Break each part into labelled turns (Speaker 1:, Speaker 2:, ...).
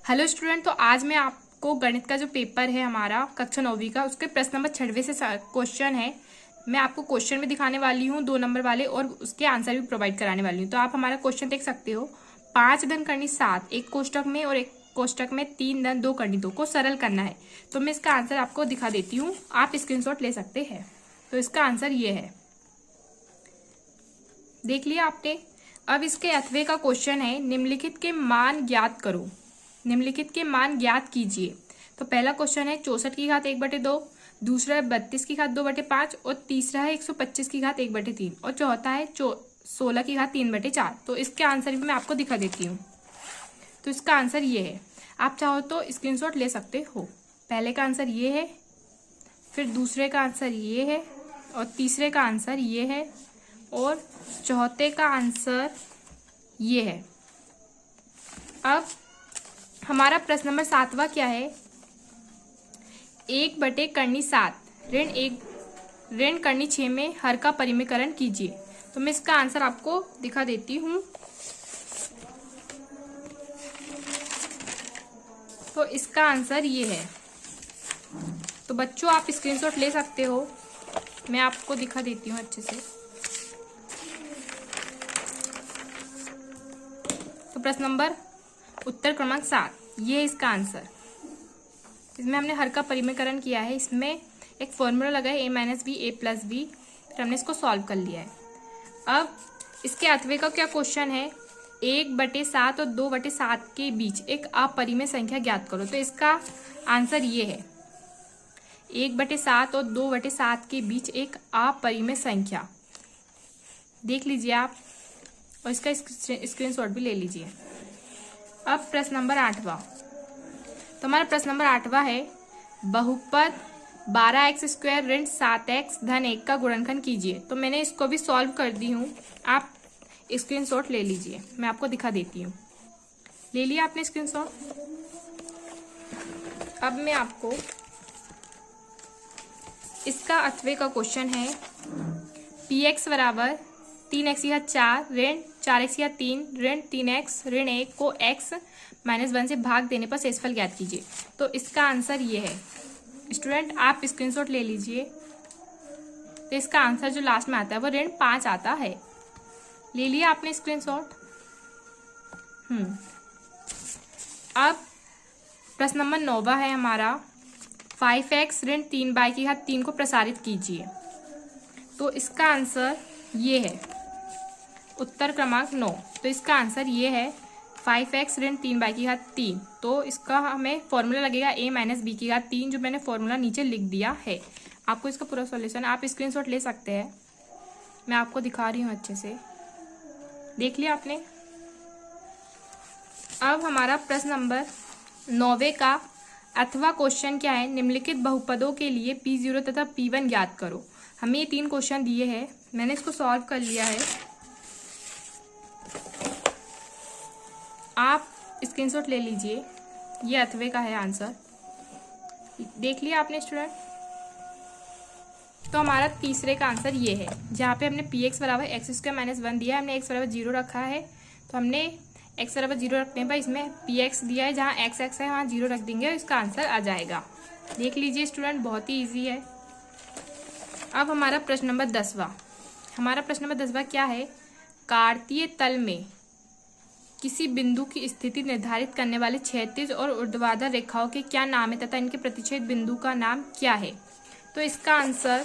Speaker 1: Hello student, तो आज मैं आपको गणित का जो पेपर है हमारा कक्षा 9वीं का, उसके प्रश्न नंबर 6वें से क्वेश्चन है। मैं आपको क्वेश्चन भी दिखाने वाली हूँ 2 नंबर वाले, और उसके आंसर भी प्रोवाइड कराने वाली हूँ। तो आप हमारा क्वेश्चन देख सकते हो। 5 धन करनी 7 एक कोष्टक में और एक कोष्टक में 3 धन 2 करनी 2 को सरल करना है। तो मैं इसका आंसर आपको दिखा देती हूँ, आप स्क्रीनशॉट ले सकते हैं। तो इसका आंसर ये है, देख लिया आपने। अब इसके अथवे का क्वेश्चन है, निम्नलिखित के मान ज्ञात करो, निम्नलिखित के मान ज्ञात कीजिए। तो पहला क्वेश्चन है 64 की घात 1/2, दूसरा है 32 की घात 2/5 और तीसरा है 125 की घात 1/3 और चौथा है 16 की घात 3/4। तो इसके आंसर भी मैं आपको दिखा देती हूँ। तो इसका आंसर ये है, आप चाहो तो स्क्रीनशॉट ले सकते हो। पहले का आंसर ये है, फिर दूसरे का आंसर ये है, और तीसरे का आंसर ये है, और चौथे का आंसर ये है। अब हमारा प्रश्न नंबर 7वां क्या है, 1/7 ऋण करनी 6 में हर का परिमेयकरण कीजिए। तो मैं इसका आंसर आपको दिखा देती हूँ। तो इसका आंसर ये है। तो बच्चों आप स्क्रीनशॉट ले सकते हो, मैं आपको दिखा देती हूँ अच्छे से। तो प्रश्न नंबर उत्तर क्रमांक 7, ये है इसका आंसर। इसमें हमने हर का परिमेयकरण किया है, इसमें एक फॉर्मूला लगा है a-b a+b, फिर हमने इसको सॉल्व कर लिया है। अब इसके अथवे का क्या क्वेश्चन है, 1/7 और 2/7 के बीच एक अपरिमेय संख्या ज्ञात करो। तो इसका आंसर ये है, 1/7 और 2/7 के बीच एक अपरिमेय संख्या। देख लीजिए आप, और इसका स्क्रीनशॉट भी ले लीजिए। अब प्रश्न नंबर 8वां। तो हमारा प्रश्न नंबर 8वां है, बहुपद 12x² ऋण 7x धन 1 का गुणनखंड कीजिए। तो मैंने इसको भी सॉल्व कर दी हूँ, आप स्क्रीनशॉट ले लीजिए, मैं आपको दिखा देती हूँ। ले लिया आपने स्क्रीनशॉट। अब मैं आपको इसका अथवे का क्वेश्चन है, px बराबर 3x या 4 ऋण 4x या 3 ऋण 3x ऋण 1 को x -1 से भाग देने पर शेषफल ज्ञात कीजिए। तो इसका आंसर ये है। स्टूडेंट आप स्क्रीनशॉट ले लीजिए। तो इसका आंसर जो लास्ट में आता है वो ऋण 5 आता है। ले लिया आपने स्क्रीनशॉट। अब प्रश्न नंबर 9वां है हमारा, 5x ऋण 3y की घात 3 को प्रसारित कीजिए। तो इसका आंसर ये है, उत्तर क्रमांक 9। तो इसका आंसर ये है, 5x ऋण 3y की घात 3। तो इसका हमें फॉर्मूला लगेगा a-b की घात 3, जो मैंने फॉर्मूला नीचे लिख दिया है। आपको इसका पूरा सॉल्यूशन आप स्क्रीनशॉट ले सकते हैं, मैं आपको दिखा रही हूँ अच्छे से। देख लिया आपने। अब हमारा प्रश्न नंबर 9वें का अथवा क्वेश्चन क्या है, निम्नलिखित बहुपदों के लिए P0 तथा P1 ज्ञात करो। हमें ये 3 क्वेश्चन दिए हैं, मैंने इसको सॉल्व कर लिया है। आप स्क्रीनशॉट ले लीजिए, ये अथवे का है आंसर। देख लिया आपने स्टूडेंट। तो हमारा तीसरे का आंसर ये है, जहाँ पे हमने px बराबर x² -1 दिया है, हमने x बराबर 0 रखा है। तो हमने x बराबर 0 रखने पर इसमें px दिया है, जहाँ x है वहाँ 0 रख देंगे और इसका आंसर आ जाएगा। देख लीजिए स्टूडेंट, बहुत ही ईजी है। अब हमारा प्रश्न नंबर 10वां। हमारा प्रश्न नंबर 10वां क्या है, कार्तीय तल में किसी बिंदु की स्थिति निर्धारित करने वाले क्षैतिज और ऊर्ध्वाधर रेखाओं के क्या नाम है तथा इनके प्रतिच्छेद बिंदु का नाम क्या है। तो इसका आंसर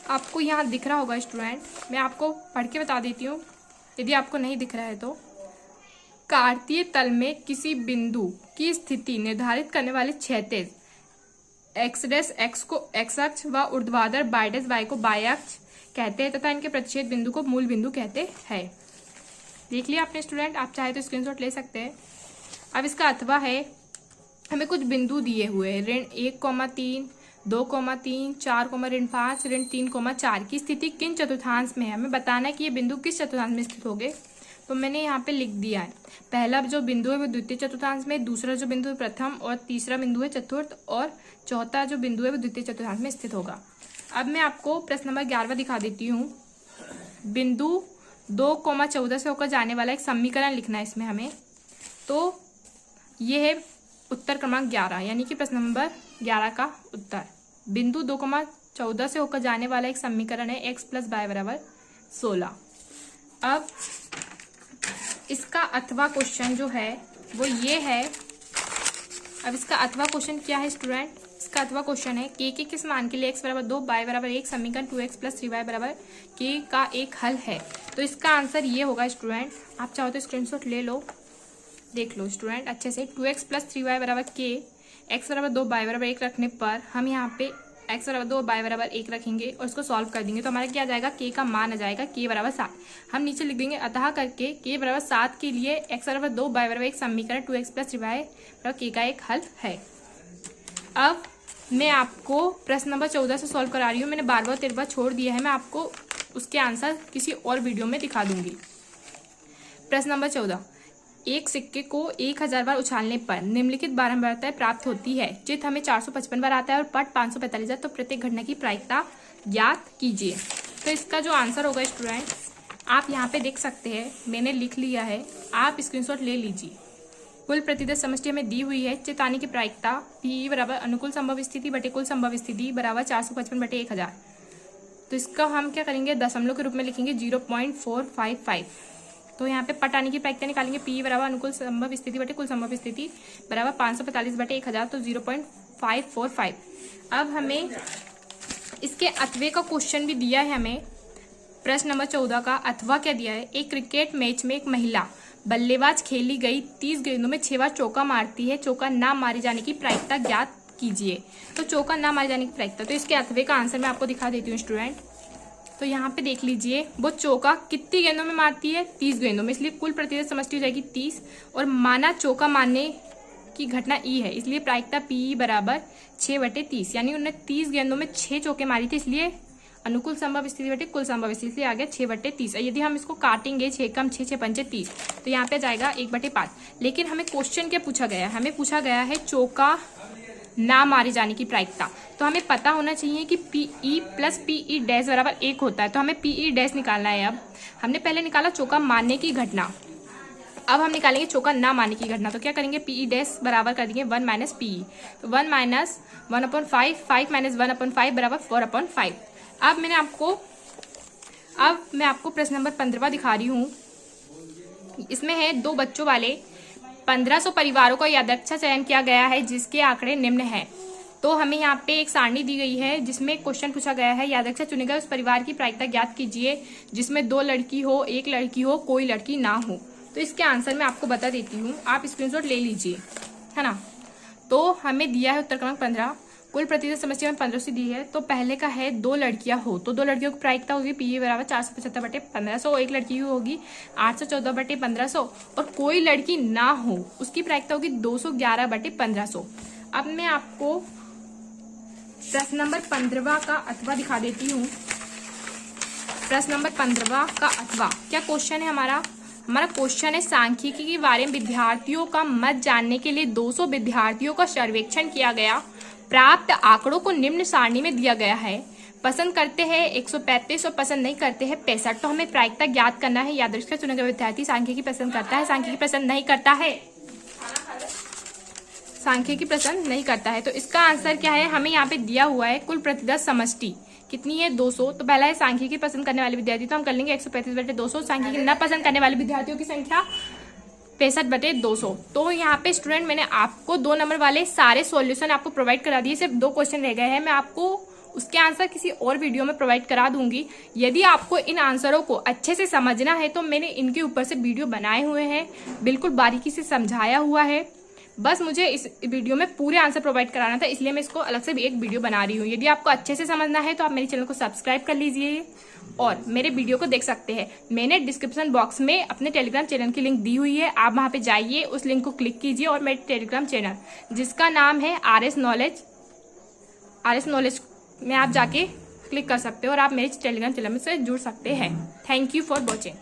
Speaker 1: आपको यहाँ दिख रहा होगा स्टूडेंट, मैं आपको पढ़ के बता देती हूँ यदि आपको नहीं दिख रहा है तो। कार्तीय तल में किसी बिंदु की स्थिति निर्धारित करने वाले क्षैतिज x' को x अक्ष व ऊर्ध्वाधर y' को y अक्ष कहते हैं तथा इनके प्रतिच्छेद बिंदु को मूल बिंदु कहते हैं। देख लिया आपने स्टूडेंट, आप चाहे तो स्क्रीनशॉट ले सकते हैं। अब इसका अथवा है, हमें कुछ बिंदु दिए हुए हैं, ऋण 1,3 2,3 4, ऋण 5 ऋण 3,4 की स्थिति किन चतुर्थांश में है। हमें बताना है कि ये बिंदु किस चतुर्थांश में स्थित होंगे। तो मैंने यहाँ पे लिख दिया है, पहला जो बिंदु है वो द्वितीय चतुर्थांश में, दूसरा जो बिंदु है प्रथम, और तीसरा बिंदु है चतुर्थ, और चौथा जो बिंदु है वो द्वितीय चतुर्थांश में स्थित होगा। अब मैं आपको प्रश्न नंबर 11वां दिखा देती हूँ। बिंदु 2,14 से होकर जाने वाला एक समीकरण लिखना है इसमें हमें। तो ये है उत्तर क्रमांक 11, यानी कि प्रश्न नंबर 11 का उत्तर। बिंदु 2,14 से होकर जाने वाला एक समीकरण है x + y = 16। अब इसका अथवा क्वेश्चन जो है वो ये है। अब इसका अथवा क्वेश्चन क्या है स्टूडेंट? इसका अथवा क्वेश्चन है k के किस मान के लिए x = 2 y = 1 समीकरण 2x + 3y = k का एक हल है। तो इसका आंसर ये होगा स्टूडेंट। आप चाहो तो स्क्रीनशॉट ले लो, देख लो स्टूडेंट अच्छे से। 2x + 3y = k, x = 2 y = 1 रखने पर हम यहाँ पे x = 2 y = 1 रखेंगे और इसको सॉल्व कर देंगे तो हमारा क्या आ जाएगा, k का मान आ जाएगा k = 7। हम नीचे लिख देंगे अतः करके k = 7 के लिए x = 2 y = 1 समीकरण 2x + 3y = k का एक हल है। अब मैं आपको प्रश्न नंबर 14 से सॉल्व करा रही हूँ। मैंने 12 13 छोड़ दिया है, मैं आपको उसके आंसर किसी और वीडियो में दिखा दूंगी। प्रश्न नंबर 14, एक सिक्के को 1000 बार उछालने पर निम्नलिखित बारंबारता प्राप्त होती है। चित हमें 455 बार आता है और पट 545 है, तो प्रत्येक घटना की प्रायिकता ज्ञात कीजिए। तो इसका जो आंसर होगा स्टूडेंट आप यहाँ पे देख सकते हैं, मैंने लिख लिया है, आप स्क्रीनशॉट ले लीजिए। कुल प्रतिदर्श समष्टि हमें दी हुई है। चेतावनी की प्रायिकता P = अनुकूल संभव स्थिति बटे कुल संभव स्थिति = 455 बटे 1000। तो इसका हम क्या करेंगे, दशमलव के रूप में लिखेंगे 0.455। तो यहाँ पे पट आने की प्रायिकता निकालेंगे P = अनुकूल संभव स्थिति बटे कुल संभव स्थिति = 545 बटे 1000, तो 0.545। अब हमें इसके अथवे का क्वेश्चन भी दिया है। हमें प्रश्न नंबर 14 का अथवा क्या दिया है, एक क्रिकेट मैच में एक महिला बल्लेबाज खेली गई 30 गेंदों में 6 बार चौका मारती है। चौका ना मारे जाने की प्रायिकता ज्ञात कीजिए। तो चौका ना मारे जाने की प्रायिकता, तो इसके अथवे का आंसर मैं आपको दिखा देती हूँ स्टूडेंट। तो यहाँ पे देख लीजिए वो चौका कितनी गेंदों में मारती है, 30 गेंदों में, इसलिए कुल प्रतिशत समष्टि हो जाएगी 30 और माना चौका मारने की घटना ई है, इसलिए प्रायिकता P = 6 बटे 30, यानी उन्होंने 30 गेंदों में 6 चौके मारी थी, इसलिए अनुकूल संभव स्थिति बटे कुल संभव स्थिति, इसलिए आ गया 6 बटे 30। यदि हम इसको काटेंगे 6 कम 6 6 पंचे 30, तो यहाँ पे जाएगा 1 बटे 5। लेकिन हमें क्वेश्चन क्या पूछा गया है, हमें पूछा गया है चौका ना मारे जाने की प्रायिकता। तो हमें पता होना चाहिए कि PE + PE डैश = 1 होता है, तो हमें PE डैश निकालना है। अब हमने पहले निकाला चौका मारने की घटना, अब हम निकालेंगे चौका ना मारने की घटना। तो क्या करेंगे, PE डैश बराबर कर देंगे 1 - PE, तो 1 - 1/5, 5 - 1/5 = 4/5। अब मैं आपको प्रश्न नंबर 15 दिखा रही हूँ। इसमें है 2 बच्चों वाले 1500 परिवारों का यादृच्छिक चयन किया गया है जिसके आंकड़े निम्न हैं। तो हमें यहाँ पे एक सारणी दी गई है जिसमें क्वेश्चन पूछा गया है, यादृच्छिक चुने गए उस परिवार की प्रायिकता ज्ञात कीजिए जिसमें 2 लड़की हो, 1 लड़की हो, कोई लड़की ना हो। तो इसके आंसर मैं आपको बता देती हूँ, आप स्क्रीनशॉट ले लीजिए, है ना। तो हमें दिया है उत्तर क्रमांक 15, कुल प्रतिशत समस्या में 1500 दी है। तो पहले का है 2 लड़कियां हो, तो 2 लड़कियों की प्रायिकता होगी PE = 475 बटे 1500, एक लड़की होगी 814 बटे 1500 और कोई लड़की ना हो उसकी प्रायिकता होगी 211 बटे 1500। अब मैं आपको प्रश्न नंबर 15 का अथवा दिखा देती हूँ। प्रश्न नंबर 15 का अथवा क्या क्वेश्चन है हमारा क्वेश्चन है, सांख्यिकी के बारे में विद्यार्थियों का मत जानने के लिए 200 विद्यार्थियों का सर्वेक्षण किया गया। प्राप्त आंकड़ों को निम्न सारणी में दिया गया है। पसंद करते हैं 135 और पसंद नहीं करते हैं 65। तो हमें प्रायिकता ज्ञात करना है। यादृच्छिक चुने गए विद्यार्थी सांख्यिकी पसंद करता है, सांख्यिकी पसंद नहीं करता है, सांख्यिकी पसंद नहीं करता है। तो इसका आंसर क्या है, हमें यहाँ पे दिया हुआ है कुल प्रतिदर्श समष्टि कितनी है, 200। तो पहला है सांख्यिकी पसंद करने वाले विद्यार्थी, तो हम कर लेंगे 135 बटे 200। सांख्यिकी न पसंद करने वाले विद्यार्थियों की संख्या 65 बटे 200। तो यहाँ पे स्टूडेंट मैंने आपको 2 नंबर वाले सारे सॉल्यूशन आपको प्रोवाइड करा दिए, सिर्फ 2 क्वेश्चन रह गए हैं। मैं आपको उसके आंसर किसी और वीडियो में प्रोवाइड करा दूंगी। यदि आपको इन आंसरों को अच्छे से समझना है तो मैंने इनके ऊपर से वीडियो बनाए हुए हैं, बिल्कुल बारीकी से समझाया हुआ है। बस मुझे इस वीडियो में पूरे आंसर प्रोवाइड कराना था, इसलिए मैं इसको अलग से भी एक वीडियो बना रही हूँ। यदि आपको अच्छे से समझना है तो आप मेरे चैनल को सब्सक्राइब कर लीजिए और मेरे वीडियो को देख सकते हैं। मैंने डिस्क्रिप्शन बॉक्स में अपने टेलीग्राम चैनल की लिंक दी हुई है, आप वहां पे जाइए, उस लिंक को क्लिक कीजिए और मेरे टेलीग्राम चैनल जिसका नाम है RS नॉलेज में आप जाके क्लिक कर सकते हो और आप मेरे टेलीग्राम चैनल से जुड़ सकते हैं। Thank you for watching.